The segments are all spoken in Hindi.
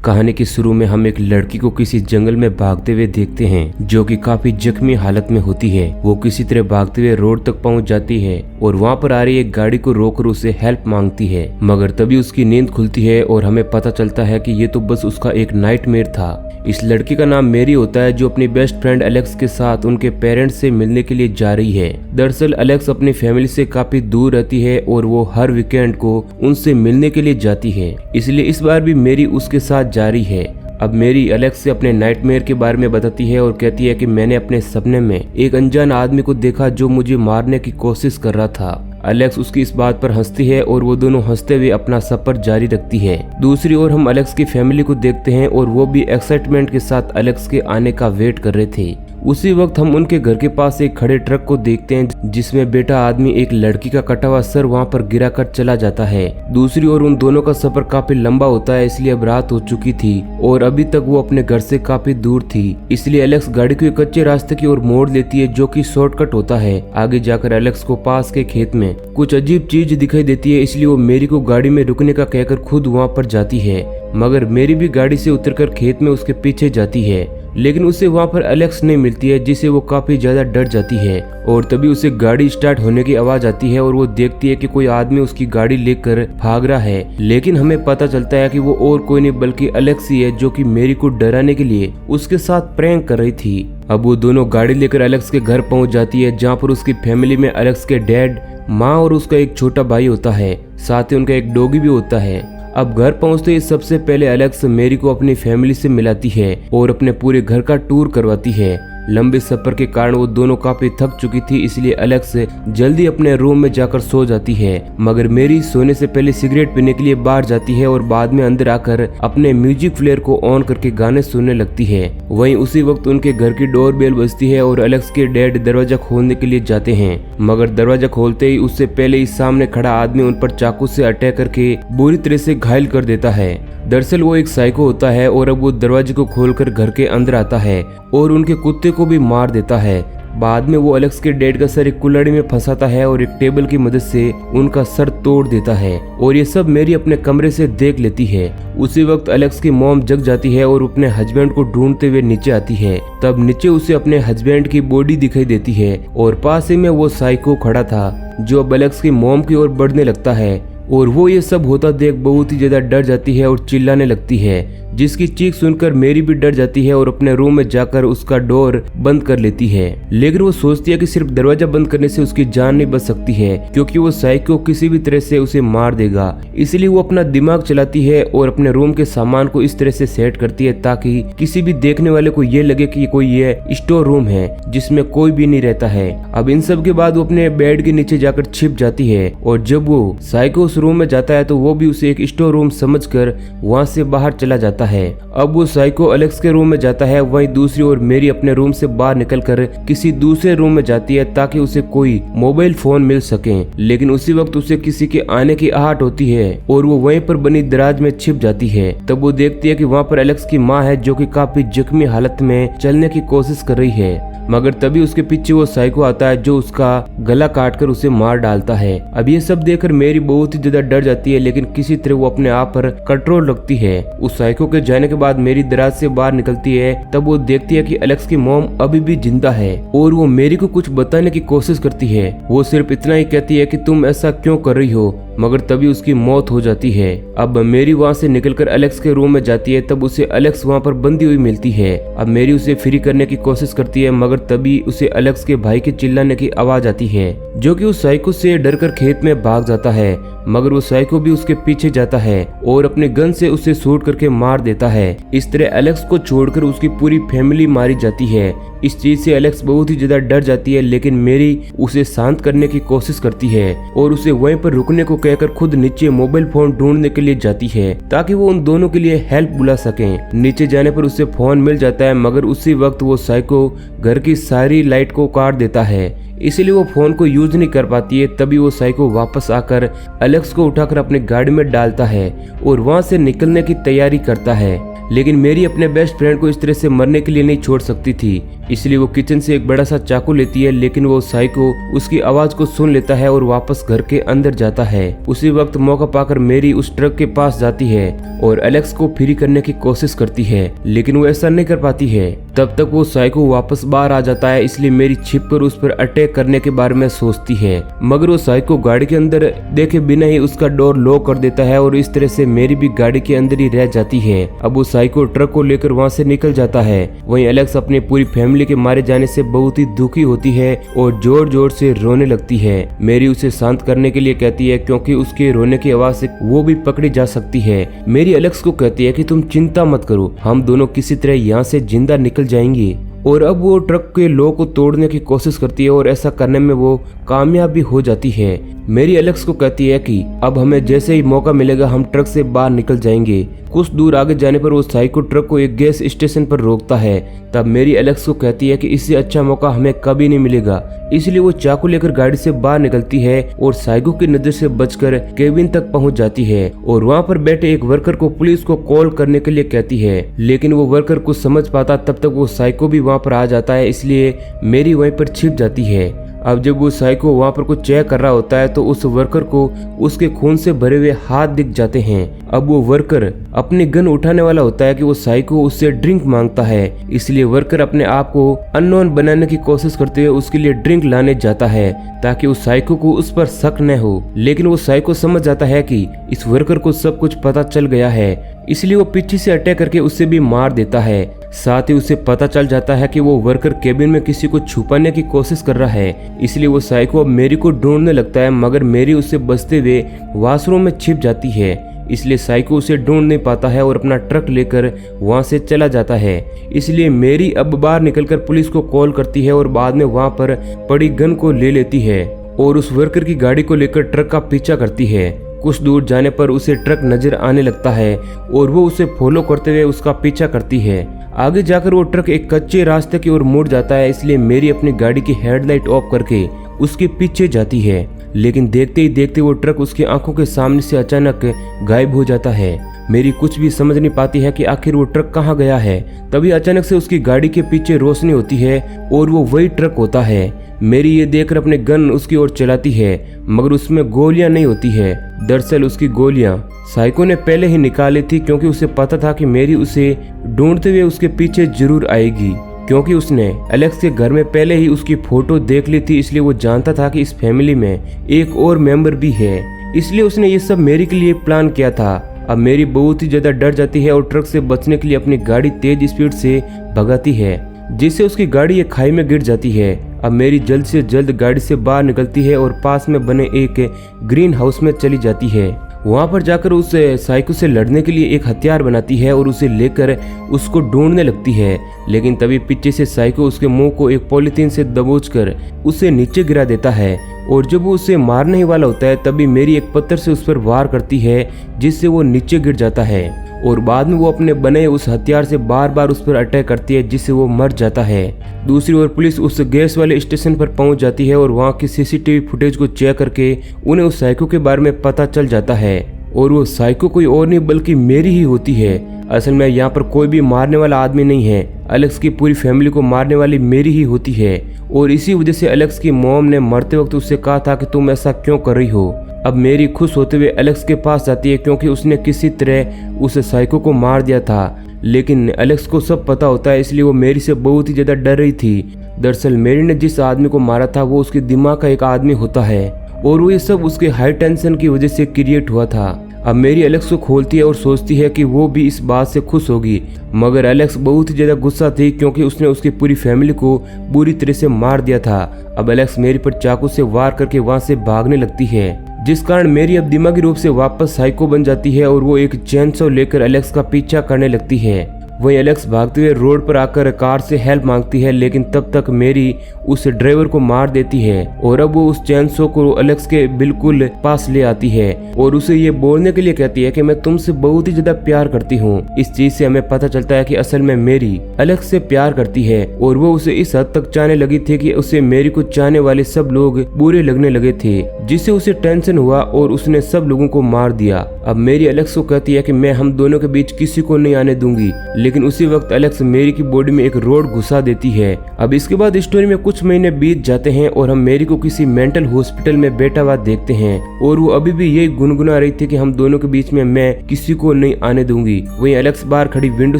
कहानी के शुरू में हम एक लड़की को किसी जंगल में भागते हुए देखते हैं जो कि काफी जख्मी हालत में होती है। वो किसी तरह भागते हुए रोड तक पहुंच जाती है और वहां पर आ रही एक गाड़ी को रोककर उसे हेल्प मांगती है, मगर तभी उसकी नींद खुलती है और हमें पता चलता है कि ये तो बस उसका एक नाइटमेयर था। इस लड़की का नाम मेरी होता है जो अपनी बेस्ट फ्रेंड एलेक्स के साथ उनके पेरेंट्स से मिलने के लिए जा रही है। दरअसल एलेक्स अपनी फैमिली से काफी दूर रहती है और वो हर वीकेंड को उनसे मिलने के लिए जाती है, इसलिए इस बार भी मेरी उसके साथ जा रही है। अब मेरी एलेक्स से अपने नाइटमेयर के बारे में बताती है और कहती है कि मैंने अपने सपने में एक अनजान आदमी को देखा जो मुझे मारने की कोशिश कर रहा था। एलेक्स उसकी इस बात पर हंसती है और वो दोनों हंसते हुए अपना सफर जारी रखती है। दूसरी ओर हम एलेक्स की फैमिली को देखते हैं और वो भी एक्साइटमेंट के साथ एलेक्स के आने का वेट कर रहे थे। उसी वक्त हम उनके घर के पास एक खड़े ट्रक को देखते हैं जिसमें बेटा आदमी एक लड़की का कटा हुआ सर वहां पर गिरा कर चला जाता है। दूसरी ओर उन दोनों का सफर काफी लंबा होता है, इसलिए अब रात हो चुकी थी और अभी तक वो अपने घर से काफी दूर थी, इसलिए एलेक्स गाड़ी को एक कच्चे रास्ते की ओर मोड़ लेती है जो कि शॉर्टकट होता है। आगे जाकर एलेक्स को पास के खेत में कुछ अजीब चीज दिखाई देती है, इसलिए वो मेरी को गाड़ी में रुकने का कहकर खुद वहाँ पर जाती है, मगर मेरी भी गाड़ी से उतरकर खेत में उसके पीछे जाती है, लेकिन उसे वहाँ पर एलेक्स नहीं मिलती है जिससे वो काफी ज्यादा डर जाती है। और तभी उसे गाड़ी स्टार्ट होने की आवाज आती है और वो देखती है कि कोई आदमी उसकी गाड़ी लेकर भाग रहा है, लेकिन हमें पता चलता है कि वो और कोई नहीं बल्कि एलेक्स ही है जो कि मेरी को डराने के लिए उसके साथ प्रैंक कर रही थी। अब वो दोनों गाड़ी लेकर एलेक्स के घर पहुंच जाती है जहाँ पर उसकी फैमिली में एलेक्स के डैड, माँ और उसका एक छोटा भाई होता है, साथ ही उनका एक डॉगी भी होता है। अब घर पहुंचते ही सबसे पहले एलेक्स मेरी को अपनी फैमिली से मिलाती है और अपने पूरे घर का टूर करवाती है। लंबे सफर के कारण वो दोनों काफी थक चुकी थी, इसलिए एलेक्स जल्दी अपने रूम में जाकर सो जाती है, मगर मेरी सोने से पहले सिगरेट पीने के लिए बाहर जाती है और बाद में अंदर आकर अपने म्यूजिक प्लेयर को ऑन करके गाने सुनने लगती है। वहीं उसी वक्त उनके घर की डोर बेल बजती है और एलेक्स के डैड दरवाजा खोलने के लिए जाते हैं, मगर दरवाजा खोलते ही उससे पहले ही सामने खड़ा आदमी उन पर चाकू से अटैक करके बुरी तरह से घायल कर देता है। दरअसल वो एक साइको होता है और अब वो दरवाजे को खोलकर घर के अंदर आता है और उनके कुत्ते को भी मार देता है। बाद में वो एलेक्स के डैड का सर एक कुल्हाड़ी में फंसाता है और एक टेबल की मदद से उनका सर तोड़ देता है और ये सब मेरी अपने कमरे से देख लेती है। उसी वक्त एलेक्स की मॉम जग जाती है और अपने हस्बैंड को ढूंढते हुए नीचे आती है। तब नीचे उसे अपने हस्बैंड की बॉडी दिखाई देती है और पास ही में वो साइको खड़ा था जो अब एलेक्स की मॉम की ओर बढ़ने लगता है और वो ये सब होता देख बहुत ही ज्यादा डर जाती है और चिल्लाने लगती है, जिसकी चीख सुनकर मेरी भी डर जाती है और अपने रूम में जाकर उसका डोर बंद कर लेती है। लेकिन वो सोचती है कि सिर्फ दरवाजा बंद करने से उसकी जान नहीं बच सकती है क्योंकि वो साइको किसी भी तरह से उसे मार देगा, इसलिए वो अपना दिमाग चलाती है और अपने रूम के सामान को इस तरह से सेट करती है ताकि किसी भी देखने वाले को ये लगे कि कोई ये स्टोर रूम है जिसमें कोई भी नहीं रहता है। अब इन सब के बाद वो अपने बेड के नीचे जाकर छिप जाती है और जब वो साइको उस रूम में जाता है तो वो भी उसे एक स्टोर रूम समझकर वहां से बाहर चला जाता है। अब वो साइको एलेक्स के रूम में जाता है, वहीं दूसरी ओर मेरी अपने रूम से बाहर निकलकर किसी दूसरे रूम में जाती है ताकि उसे कोई मोबाइल फोन मिल सके, लेकिन उसी वक्त उसे किसी के आने की आहट होती है और वो वहीं पर बनी दराज में छिप जाती है। तब वो देखती है कि वहाँ पर एलेक्स की माँ है जो कि काफी जख्मी हालत में चलने की कोशिश कर रही है, मगर तभी उसके पीछे वो साइको आता है जो उसका गला काटकर उसे मार डालता है। अब ये सब देखकर मेरी बहुत ही ज्यादा डर जाती है, लेकिन किसी तरह वो अपने आप पर कंट्रोल रखती है। उस साइको के जाने के बाद मेरी दराज से बाहर निकलती है, तब वो देखती है कि एलेक्स की मॉम अभी भी जिंदा है और वो मेरी को कुछ बताने की कोशिश करती है। वो सिर्फ इतना ही कहती है कि तुम ऐसा क्यों कर रही हो, मगर तभी उसकी मौत हो जाती है। अब मेरी वहाँ से निकलकर एलेक्स के रूम में जाती है, तब उसे एलेक्स वहाँ पर बंदी हुई मिलती है। अब मेरी उसे फ्री करने की कोशिश करती है, मगर तभी उसे एलेक्स के भाई के चिल्लाने की आवाज आती है जो कि उस साइको से डरकर खेत में भाग जाता है, मगर वो साइको भी उसके पीछे जाता है और अपने गन से उसे शूट करके मार देता है। इस तरह एलेक्स को छोड़कर उसकी पूरी फैमिली मारी जाती है। इस चीज से एलेक्स बहुत ही ज्यादा डर जाती है, लेकिन मेरी उसे शांत करने की कोशिश करती है और उसे वहीं पर रुकने को कहकर खुद नीचे मोबाइल फोन ढूंढने के लिए जाती है ताकि वो उन दोनों के लिए हेल्प बुला सकें। नीचे जाने पर उसे फोन मिल जाता है, मगर उसी वक्त वो साइको घर की सारी लाइट को काट देता है, इसलिए वो फोन को यूज नहीं कर पाती है। तभी वो साइको वापस आकर एलेक्स को उठाकर अपनी गाड़ी में डालता है और वहां से निकलने की तैयारी करता है, लेकिन मेरी अपने बेस्ट फ्रेंड को इस तरह से मरने के लिए नहीं छोड़ सकती थी, इसलिए वो किचन से एक बड़ा सा चाकू लेती है। लेकिन वो साइको उसकी आवाज को सुन लेता है और वापस घर के अंदर जाता है। उसी वक्त मौका पाकर मेरी उस ट्रक के पास जाती है और एलेक्स को फ्री करने की कोशिश करती है, लेकिन वो ऐसा नहीं कर पाती है। तब तक वो साइको वापस बाहर आ जाता है, इसलिए मेरी छिपकर उस पर अटैक करने के बारे में सोचती है, मगर वो साइको गाड़ी के अंदर देखे बिना ही उसका डोर लॉक कर देता है और इस तरह से मेरी भी गाड़ी के अंदर ही रह जाती है। अब वो साइको ट्रक को लेकर वहाँ से निकल जाता है। वहीं एलेक्स अपनी पूरी फैमिली के मारे जाने से बहुत ही दुखी होती है और जोर जोर से रोने लगती है। मेरी उसे शांत करने के लिए कहती है, क्योंकि उसके रोने की आवाज से वो भी पकड़ी जा सकती है। मेरी एलेक्स को कहती है कि तुम चिंता मत करो, हम दोनों किसी तरह यहाँ से जिंदा निकल जाएंगे। और अब वो ट्रक के लॉक को तोड़ने की कोशिश करती है और ऐसा करने में वो कामयाब भी हो जाती है। मेरी एलेक्स को कहती है कि अब हमें जैसे ही मौका मिलेगा हम ट्रक से बाहर निकल जाएंगे। कुछ दूर आगे जाने पर वो साइको ट्रक को एक गैस स्टेशन पर रोकता है। तब मेरी एलेक्स को कहती है कि इससे अच्छा मौका हमें कभी नहीं मिलेगा, इसलिए वो चाकू लेकर गाड़ी से बाहर निकलती है और साइको की नजर से बचकर केबिन तक पहुंच जाती है और वहां पर बैठे एक वर्कर को पुलिस को कॉल करने के लिए कहती है। लेकिन वो वर्कर कुछ समझ पाता तब तक वो साइको भी वहां पर आ जाता है, इसलिए मेरी वहीं पर छिप जाती है। अब जब वो साइको वहाँ पर कुछ चेक कर रहा होता है तो उस वर्कर को उसके खून से भरे हुए हाथ दिख जाते हैं। अब वो वर्कर अपनी गन उठाने वाला होता है कि वो साइको उससे ड्रिंक मांगता है, इसलिए वर्कर अपने आप को अननोन बनाने की कोशिश करते हुए उसके लिए ड्रिंक लाने जाता है ताकि उस साइको को उस पर शक न हो। लेकिन वो साइको समझ जाता है कि इस वर्कर को सब कुछ पता चल गया है, इसलिए वो पीछे से अटैक करके उसे भी मार देता है। साथ ही उसे पता चल जाता है कि वो वर्कर केबिन में किसी को छुपाने की कोशिश कर रहा है, इसलिए वो साइको अब मेरी को ढूंढने लगता है, मगर मेरी उससे बचते हुए वॉशरूम में छिप जाती है। इसलिए साइको उसे ढूंढ नहीं पाता है और अपना ट्रक लेकर वहां से चला जाता है। इसलिए मेरी अब बाहर निकलकर पुलिस को कॉल करती है और बाद में वहां पर पड़ी गन को ले लेती है और उस वर्कर की गाड़ी को लेकर ट्रक का पीछा करती है। कुछ दूर जाने पर उसे ट्रक नजर आने लगता है और वो उसे फॉलो करते हुए उसका पीछा करती है। आगे जाकर वो ट्रक एक कच्चे रास्ते की ओर मुड़ जाता है, इसलिए मेरी अपनी गाड़ी की हेडलाइट ऑफ करके उसके पीछे जाती है। लेकिन देखते ही देखते वो ट्रक उसकी आंखों के सामने से अचानक गायब हो जाता है। मेरी कुछ भी समझ नहीं पाती है कि आखिर वो ट्रक कहाँ गया है। तभी अचानक से उसकी गाड़ी के पीछे रोशनी होती है और वो वही ट्रक होता है। मेरी ये देखकर अपने गन उसकी ओर चलाती है, मगर उसमें गोलियां नहीं होती है। दरअसल उसकी गोलियां साइको ने पहले ही निकाली थी, क्योंकि उसे पता था कि मेरी उसे ढूंढते हुए उसके पीछे जरूर आएगी, क्योंकि उसने एलेक्स के घर में पहले ही उसकी फोटो देख ली थी। इसलिए वो जानता था कि इस फैमिली में एक और मेंबर भी है, इसलिए उसने ये सब मेरी के लिए प्लान किया था। अब मेरी बहुत ही ज्यादा डर जाती है और ट्रक से बचने के लिए अपनी गाड़ी तेज स्पीड से भगाती है, जिससे उसकी गाड़ी एक खाई में गिर जाती है। अब मेरी जल्द से जल्द गाड़ी से बाहर निकलती है और पास में बने एक ग्रीन हाउस में चली जाती है। वहां पर जाकर उस साइको से लड़ने के लिए एक हथियार बनाती है और उसे लेकर उसको ढूंढने लगती है। लेकिन तभी पीछे से साइको उसके मुंह को एक पॉलीथीन से दबोचकर उसे नीचे गिरा देता है और जब वो उसे मारने ही वाला होता है तभी मेरी एक पत्थर से उस पर वार करती है, जिससे वो नीचे गिर जाता है और बाद में वो अपने बने उस हथियार से बार बार उस पर अटैक करती है, जिससे वो मर जाता है। दूसरी ओर पुलिस उस गैस वाले स्टेशन पर पहुंच जाती है और वहां की सीसीटीवी फुटेज को चेक करके उन्हें उस साइको के बारे में पता चल जाता है और वो साइको कोई और नहीं बल्कि मेरी ही होती है। असल में यहाँ पर कोई भी मारने वाला आदमी नहीं है, एलेक्स की पूरी फैमिली को मारने वाली मेरी ही होती है और इसी वजह से एलेक्स की मॉम ने मरते वक्त उससे कहा था कि तुम ऐसा क्यों कर रही हो। अब मेरी खुश होते हुए एलेक्स के पास जाती है, क्योंकि उसने किसी तरह उस साइको को मार दिया था। लेकिन एलेक्स को सब पता होता है, इसलिए वो मेरी से बहुत ही ज्यादा डर रही थी। दरअसल मेरी ने जिस आदमी को मारा था वो उसके दिमाग का एक आदमी होता है और वो ये सब उसके हाई टेंशन की वजह से क्रिएट हुआ था। अब मेरी एलेक्स को खोलती है और सोचती है कि वो भी इस बात से खुश होगी, मगर एलेक्स बहुत ही ज्यादा गुस्सा थी, क्योंकि उसने उसकी पूरी फैमिली को बुरी तरह से मार दिया था। अब एलेक्स मेरी पर चाकू से वार करके वहां से भागने लगती है, जिस कारण मेरी अब दिमागी रूप से वापस साइको बन जाती है और वो एक चेनसॉ लेकर एलेक्स का पीछा करने लगती है। वहीं एलेक्स भागते हुए रोड पर आकर कार से हेल्प मांगती है, लेकिन तब तक मेरी उस ड्राइवर को मार देती है और अब वो उस चैनसो को एलेक्स के बिल्कुल पास ले आती है और उसे ये बोलने के लिए कहती है कि मैं तुमसे बहुत ही ज्यादा प्यार करती हूँ। इस चीज से हमें पता चलता है कि असल में मेरी एलेक्स से प्यार करती है और वो उसे इस हद तक चाहने लगी थी कि उसे मेरी को चाहने वाले सब लोग बुरे लगने लगे थे, जिससे उसे टेंशन हुआ और उसने सब लोगों को मार दिया। अब मेरी एलेक्स को कहती है कि मैं हम दोनों के बीच किसी को नहीं आने दूंगी, लेकिन उसी वक्त एलेक्स मेरी की बॉडी में एक रोड घुसा देती है। अब इसके बाद स्टोरी में कुछ महीने बीत जाते हैं और हम मेरी को किसी मेंटल हॉस्पिटल में बैठा हुआ देखते हैं और वो अभी भी यही गुनगुना रही थी कि हम दोनों के बीच में मैं किसी को नहीं आने दूंगी। वहीं एलेक्स बाहर खड़ी विंडो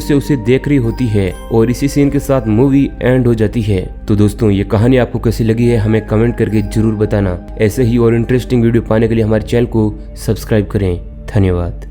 से उसे देख रही होती है और इसी सीन के साथ मूवी एंड हो जाती है। तो दोस्तों, ये कहानी आपको कैसी लगी है हमें कमेंट करके जरूर बताना। ऐसे ही और इंटरेस्टिंग वीडियो पाने के लिए हमारे चैनल को सब्सक्राइब करें। धन्यवाद।